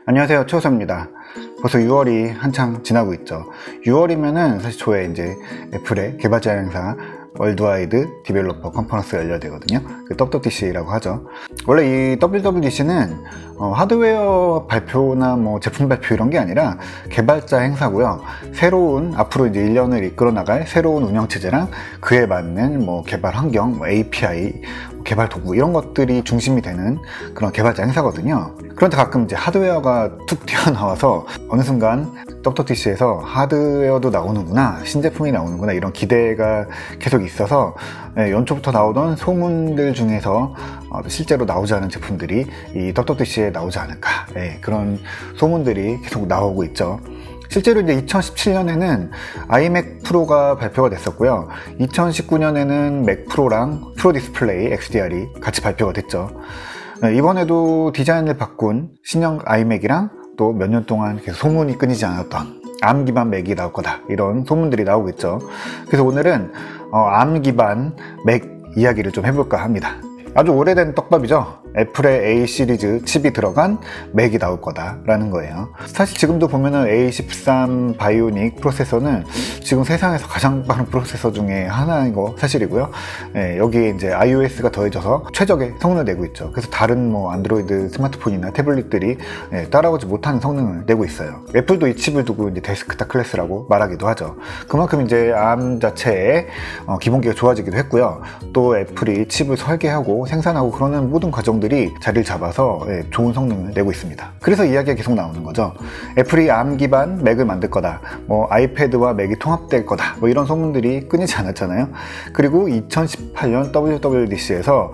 안녕하세요, 최우섭입니다. 벌써 6월이 한창 지나고 있죠. 6월이면은 사실 초에 이제 애플의 개발자 행사 월드와이드 디벨로퍼 컨퍼런스가 열려야 되거든요. 그 WWDC라고 하죠. 원래 이 WWDC는 하드웨어 발표나 뭐 제품 발표 이런 게 아니라 개발자 행사고요. 새로운 앞으로 이제 1년을 이끌어 나갈 새로운 운영체제랑 그에 맞는 뭐 개발 환경, 뭐 API, 개발 도구 이런 것들이 중심이 되는 그런 개발자 행사거든요. 그런데 가끔 이제 하드웨어가 툭 튀어나와서 어느 순간 WWDC에서 하드웨어도 나오는구나, 신제품이 나오는구나 이런 기대가 계속 있어서 연초부터 나오던 소문들 중에서 실제로 나오지 않은 제품들이 이 WWDC에 나오지 않을까, 그런 소문들이 계속 나오고 있죠. 실제로 이제 2017년에는 iMac 프로가 발표가 됐었고요. 2019년에는 맥 프로랑 프로 디스플레이 XDR이 같이 발표가 됐죠. 이번에도 디자인을 바꾼 신형 iMac이랑 또 몇 년 동안 계속 소문이 끊이지 않았던 ARM 기반 맥이 나올 거다, 이런 소문들이 나오고 있죠. 그래서 오늘은 ARM 기반 맥 이야기를 좀 해볼까 합니다. 아주 오래된 떡밥이죠. 애플의 A 시리즈 칩이 들어간 맥이 나올 거다라는 거예요. 사실 지금도 보면은 A13 바이오닉 프로세서는 지금 세상에서 가장 빠른 프로세서 중에 하나인 거 사실이고요. 여기에 이제 iOS가 더해져서 최적의 성능을 내고 있죠. 그래서 다른 뭐 안드로이드 스마트폰이나 태블릿들이 따라오지 못하는 성능을 내고 있어요. 애플도 이 칩을 두고 이제 데스크탑 클래스라고 말하기도 하죠. 그만큼 이제 ARM 자체의 기본기가 좋아지기도 했고요. 또 애플이 칩을 설계하고 생산하고 그러는 모든 과정들이 자리를 잡아서 좋은 성능을 내고 있습니다. 그래서 이야기가 계속 나오는 거죠. 애플이 ARM 기반 맥을 만들 거다, 뭐 아이패드와 맥이 통합될 거다, 뭐 이런 소문들이 끊이지 않았잖아요. 그리고 2018년 WWDC에서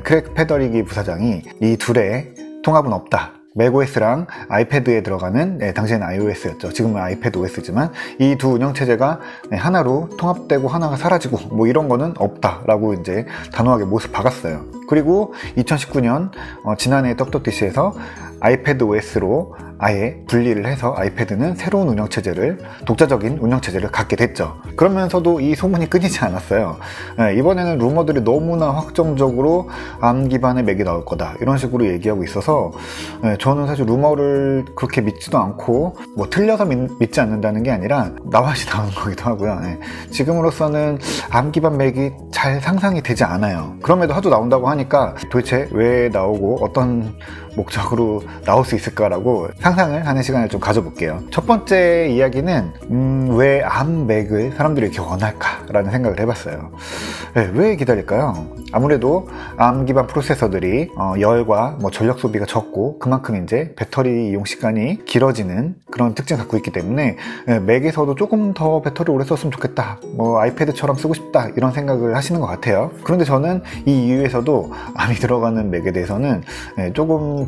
크랙 페더리기 부사장이 이 둘의 통합은 없다, 맥OS랑 아이패드에 들어가는, 당시에는 iOS였죠. 지금은 아이패드 OS지만 이 두 운영체제가 하나로 통합되고 하나가 사라지고 뭐 이런 거는 없다라고 이제 단호하게 못을 박았어요. 그리고 2019년 지난해 WWDC에서 아이패드 OS로 아예 분리를 해서 아이패드는 새로운 운영체제를, 독자적인 운영체제를 갖게 됐죠. 그러면서도 이 소문이 끊이지 않았어요. 이번에는 루머들이 너무나 확정적으로 ARM 기반의 맥이 나올 거다, 이런 식으로 얘기하고 있어서 저는 사실 루머를 그렇게 믿지도 않고, 뭐 틀려서 믿지 않는다는 게 아니라 나와야지 나오는 거기도 하고요. 지금으로서는 ARM 기반 맥이 잘 상상이 되지 않아요. 그럼에도 하도 나온다고 하니까 도대체 왜 나오고 어떤 목적으로 나올 수 있을까라고 상상을 하는 시간을 좀 가져볼게요. 첫 번째 이야기는 왜 ARM 맥을 사람들이 이렇게 원할까라는 생각을 해봤어요. 왜 기다릴까요? 아무래도 ARM 기반 프로세서들이 열과 뭐 전력 소비가 적고 그만큼 이제 배터리 이용 시간이 길어지는 그런 특징을 갖고 있기 때문에 맥에서도 조금 더 배터리 오래 썼으면 좋겠다, 뭐 아이패드처럼 쓰고 싶다, 이런 생각을 하시는 것 같아요. 그런데 저는 이 이유에서도 ARM이 들어가는 맥에 대해서는 조금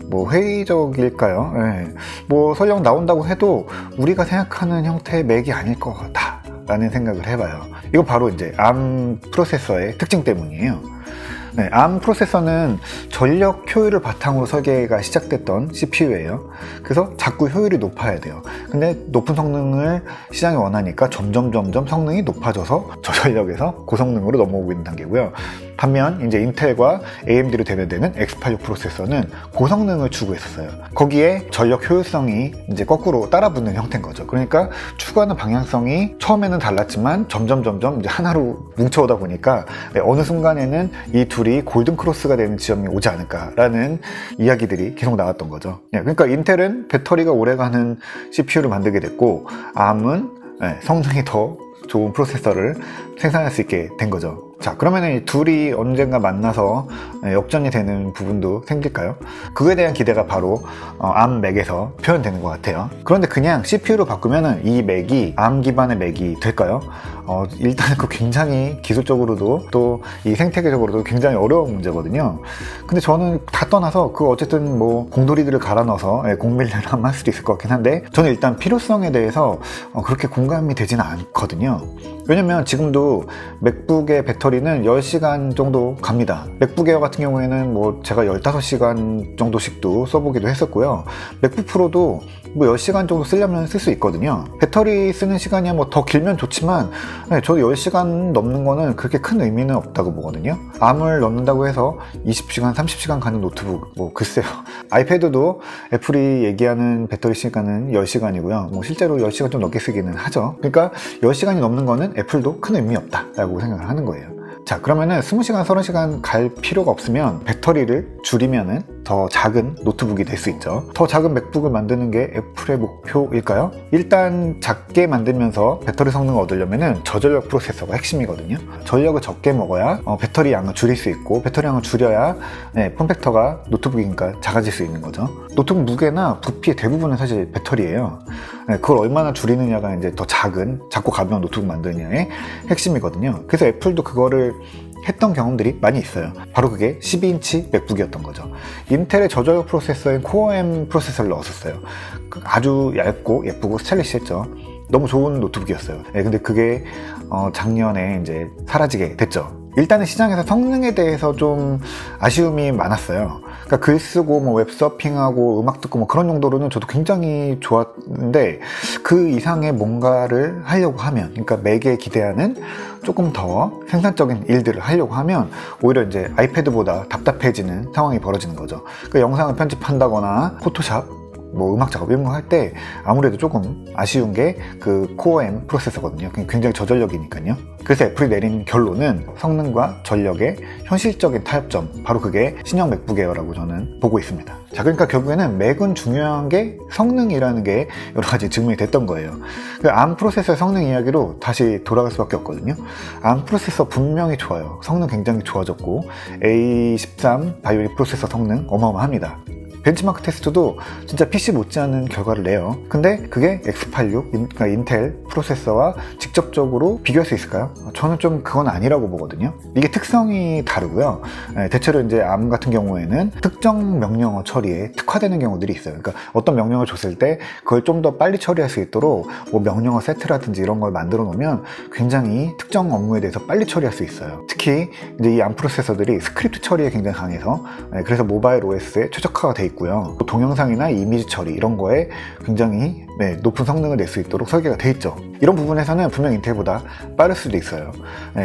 뭐 회의적일까요? 뭐 설령 나온다고 해도 우리가 생각하는 형태의 맥이 아닐 것 같다 라는 생각을 해봐요. 이거 바로 이제 ARM 프로세서의 특징 때문이에요. ARM 프로세서는 전력 효율을 바탕으로 설계가 시작됐던 CPU예요. 그래서 자꾸 효율이 높아야 돼요. 근데 높은 성능을 시장이 원하니까 점점 성능이 높아져서 저전력에서 고성능으로 넘어오고 있는 단계고요. 반면 이제 인텔과 AMD로 대변되는 X86 프로세서는 고성능을 추구했었어요. 거기에 전력 효율성이 이제 거꾸로 따라붙는 형태인 거죠. 그러니까 추구하는 방향성이 처음에는 달랐지만 점점 이제 하나로 뭉쳐오다 보니까 어느 순간에는 이 둘이 골든 크로스가 되는 지점이 오지 않을까라는 이야기들이 계속 나왔던 거죠. 그러니까 인텔은 배터리가 오래가는 CPU를 만들게 됐고, ARM은 성능이 더 좋은 프로세서를 생산할 수 있게 된 거죠. 자, 그러면 이 둘이 언젠가 만나서 역전이 되는 부분도 생길까요? 그거에 대한 기대가 바로 ARM 맥에서 표현되는 것 같아요. 그런데 그냥 CPU로 바꾸면 이 맥이 ARM 기반의 맥이 될까요? 일단은 그 굉장히 기술적으로도 또 이 생태계적으로도 굉장히 어려운 문제거든요. 근데 저는 다 떠나서 그 어쨌든 뭐 공돌이들을 갈아 넣어서 공밀를 할 수도 있을 것 같긴 한데, 저는 일단 필요성에 대해서 그렇게 공감이 되지는 않거든요. 왜냐면 지금도 맥북의 배터리 배터리는 10시간 정도 갑니다. 맥북 에어 같은 경우에는 뭐 제가 15시간 정도씩도 써보기도 했었고요. 맥북 프로도 뭐 10시간 정도 쓰려면 쓸 수 있거든요. 배터리 쓰는 시간이 뭐 더 길면 좋지만 저도 10시간 넘는 거는 그렇게 큰 의미는 없다고 보거든요. 암을 넣는다고 해서 20시간, 30시간 가는 노트북, 뭐 글쎄요. 아이패드도 애플이 얘기하는 배터리 시간은 10시간이고요. 뭐 실제로 10시간 좀 넘게 쓰기는 하죠. 그러니까 10시간이 넘는 거는 애플도 큰 의미 없다라고 생각을 하는 거예요. 자, 그러면은 20시간, 30시간 갈 필요가 없으면 배터리를 줄이면은 더 작은 노트북이 될 수 있죠. 더 작은 맥북을 만드는 게 애플의 목표일까요? 일단 작게 만들면서 배터리 성능을 얻으려면은 저전력 프로세서가 핵심이거든요. 전력을 적게 먹어야 배터리 양을 줄일 수 있고, 배터리 양을 줄여야 폼팩터가 노트북이니까 작아질 수 있는 거죠. 노트북 무게나 부피의 대부분은 사실 배터리예요. 그걸 얼마나 줄이느냐가 이제 더 작고 가벼운 노트북 만드느냐의 핵심이거든요. 그래서 애플도 그거를 했던 경험들이 많이 있어요. 바로 그게 12인치 맥북이었던 거죠. 인텔의 저전력 프로세서인 코어 M 프로세서를 넣었었어요. 아주 얇고 예쁘고 스타일리시했죠. 너무 좋은 노트북이었어요. 근데 그게 작년에 이제 사라지게 됐죠. 일단은 시장에서 성능에 대해서 좀 아쉬움이 많았어요. 그러니까 글 쓰고 뭐 웹서핑하고 음악 듣고 뭐 그런 정도로는 저도 굉장히 좋았는데, 그 이상의 뭔가를 하려고 하면, 그러니까 맥에 기대하는 조금 더 생산적인 일들을 하려고 하면 오히려 이제 아이패드보다 답답해지는 상황이 벌어지는 거죠. 그러니까 영상을 편집한다거나 포토샵, 뭐 음악 작업 이런 거 할 때 아무래도 조금 아쉬운 게 그 코어 M 프로세서거든요. 굉장히 저전력이니까요. 그래서 애플이 내린 결론은 성능과 전력의 현실적인 타협점, 바로 그게 신형 맥북 에어라고 저는 보고 있습니다. 자, 그러니까 결국에는 맥은 중요한 게 성능이라는 게 여러 가지 증명이 됐던 거예요. 그 ARM 프로세서의 성능 이야기로 다시 돌아갈 수밖에 없거든요. ARM 프로세서 분명히 좋아요. 성능 굉장히 좋아졌고, A13 바이오닉 프로세서 성능 어마어마합니다. 벤치마크 테스트도 진짜 PC 못지않은 결과를 내요. 근데 그게 X86, 그러니까 인텔 프로세서와 직접적으로 비교할 수 있을까요? 저는 좀 그건 아니라고 보거든요. 이게 특성이 다르고요. 대체로 이제 ARM 같은 경우에는 특정 명령어 처리에 특화되는 경우들이 있어요. 그러니까 어떤 명령을 줬을 때 그걸 좀 더 빨리 처리할 수 있도록 뭐 명령어 세트라든지 이런 걸 만들어 놓으면 굉장히 특정 업무에 대해서 빨리 처리할 수 있어요. 특히 이제 이 ARM 프로세서들이 스크립트 처리에 굉장히 강해서, 그래서 모바일 OS에 최적화가 돼 있고요. 동영상이나 이미지 처리 이런 거에 굉장히 높은 성능을 낼 수 있도록 설계가 돼 있죠. 이런 부분에서는 분명 인텔보다 빠를 수도 있어요.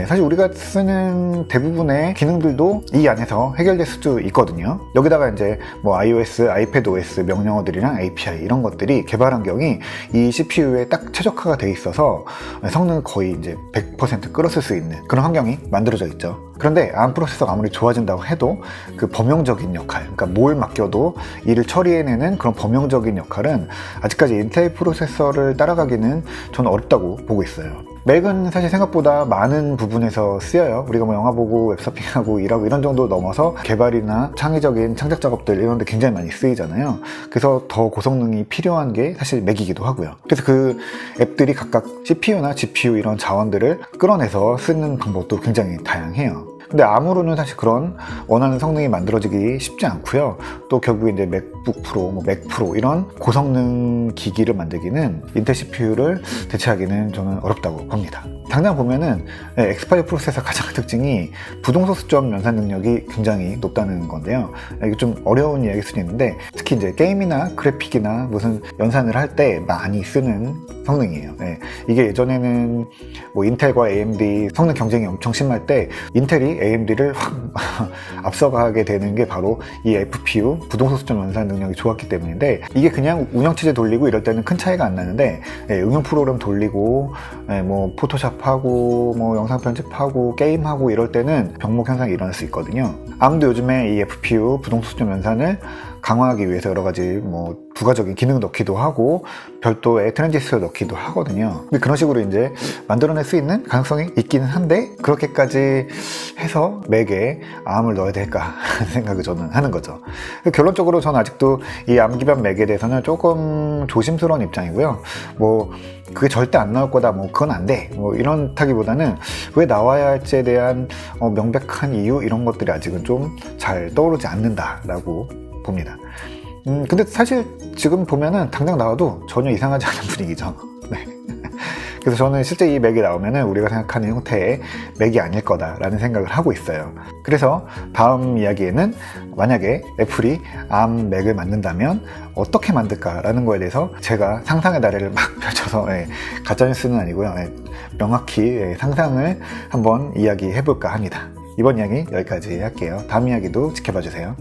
사실 우리가 쓰는 대부분의 기능들도 이 안에서 해결될 수도 있거든요. 여기다가 이제 뭐 iOS, iPadOS 명령어들이랑 API 이런 것들이 개발 환경이 이 CPU에 딱 최적화가 돼 있어서 성능을 거의 이제 100% 끌었을 수 있는 그런 환경이 만들어져 있죠. 그런데 ARM 프로세서가 아무리 좋아진다고 해도 그 범용적인 역할, 그러니까 뭘 맡겨도 이를 처리해내는 그런 범용적인 역할은 아직까지 인텔 프로세서를 따라가기는 저는 어렵다고 보고 있어요. 맥은 사실 생각보다 많은 부분에서 쓰여요. 우리가 뭐 영화 보고 웹서핑하고 일하고 이런 정도 넘어서 개발이나 창의적인 창작 작업들 이런 데 굉장히 많이 쓰이잖아요. 그래서 더 고성능이 필요한 게 사실 맥이기도 하고요. 그래서 그 앱들이 각각 CPU나 GPU 이런 자원들을 끌어내서 쓰는 방법도 굉장히 다양해요. 근데 ARM으로는 사실 그런 원하는 성능이 만들어지기 쉽지 않고요. 또 결국에 이제 맥북 프로, 뭐 맥 프로 이런 고성능 기기를 만들기는 인텔 CPU를 대체하기는 저는 어렵다고 봅니다. 당장 보면은 X86 프로세서 가장 큰 특징이 부동소수점 연산 능력이 굉장히 높다는 건데요. 이게 좀 어려운 이야기일 수도 있는데, 특히 이제 게임이나 그래픽이나 무슨 연산을 할 때 많이 쓰는 성능이에요. 이게 예전에는 뭐 인텔과 AMD 성능 경쟁이 엄청 심할 때 인텔이 AMD를 확 앞서가게 되는 게 바로 이 FPU 부동소수점 연산 능력이 좋았기 때문인데, 이게 그냥 운영체제 돌리고 이럴 때는 큰 차이가 안 나는데 응용 프로그램 돌리고 뭐 포토샵하고 뭐 영상 편집하고 게임하고 이럴 때는 병목 현상이 일어날 수 있거든요. ARM도 요즘에 이 FPU 부동소수점 연산을 강화하기 위해서 여러 가지 뭐 부가적인 기능을 넣기도 하고 별도의 트랜지스터를 넣기도 하거든요. 근데 그런 식으로 이제 만들어낼 수 있는 가능성이 있기는 한데, 그렇게까지 해서 맥에 ARM을 넣어야 될까 하는 생각을 저는 하는 거죠. 결론적으로 저는 아직도 이 ARM 기반 맥에 대해서는 조금 조심스러운 입장이고요. 뭐 그게 절대 안 나올 거다, 뭐 그건 안 돼, 뭐 이런 타기보다는 왜 나와야 할지에 대한 명백한 이유 이런 것들이 아직은 좀 잘 떠오르지 않는다라고 봅니다. 근데 사실 지금 보면은 당장 나와도 전혀 이상하지 않은 분위기죠. 네. 그래서 저는 실제 이 맥이 나오면은 우리가 생각하는 형태의 맥이 아닐 거다라는 생각을 하고 있어요. 그래서 다음 이야기에는 만약에 애플이 ARM 맥을 만든다면 어떻게 만들까라는 거에 대해서 제가 상상의 나래를 막 펼쳐서 가짜뉴스는 아니고요, 명확히 상상을 한번 이야기해 볼까 합니다. 이번 이야기 여기까지 할게요. 다음 이야기도 지켜봐 주세요.